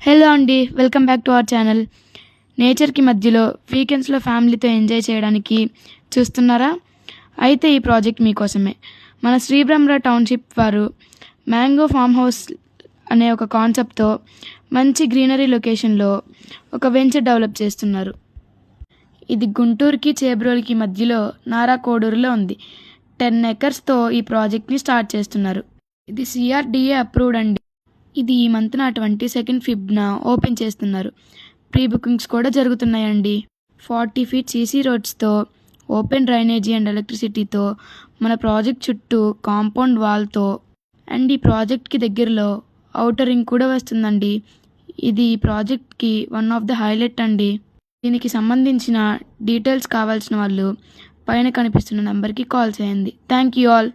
Hello అండి, welcome back to our channel. నేచర్కి మధ్యలో వీకెండ్స్లో ఫ్యామిలీతో ఎంజాయ్ చేయడానికి చూస్తున్నారా? అయితే ఈ ప్రాజెక్ట్ మీకోసమే. మన శ్రీబ్రహ్మరా టౌన్షిప్ వారు మ్యాంగో ఫామ్ హౌస్ అనే ఒక కాన్సెప్ట్తో మంచి గ్రీనరీ లొకేషన్లో ఒక వెంచర్ డెవలప్ చేస్తున్నారు. ఇది గుంటూరుకి చేబ్రోలుకి మధ్యలో నారా కోడూరులో ఉంది. 10 ఎకర్స్తో ఈ ప్రాజెక్ట్ని స్టార్ట్ చేస్తున్నారు. ఇది CRDA అప్రూవ్డ్ అండి. ఇది ఈ మంత్న 22nd ఫిబ్న ఓపెన్ చేస్తున్నారు. ప్రీ బుకింగ్స్ కూడా జరుగుతున్నాయండి. 40 feet CC రోడ్స్తో, ఓపెన్ డ్రైనేజీ అండ్ ఎలక్ట్రిసిటీతో, మన ప్రాజెక్ట్ చుట్టూ కాంపౌండ్ వాల్తో అండ్ ఈ ప్రాజెక్ట్కి దగ్గరలో ఔటర్ రింగ్ కూడా వస్తుందండి. ఇది ఈ ప్రాజెక్ట్కి వన్ ఆఫ్ ద హైలైట్ అండి. దీనికి సంబంధించిన డీటెయిల్స్ కావాల్సిన వాళ్ళు పైన కనిపిస్తున్న నెంబర్కి కాల్ చేయండి. Thank you all.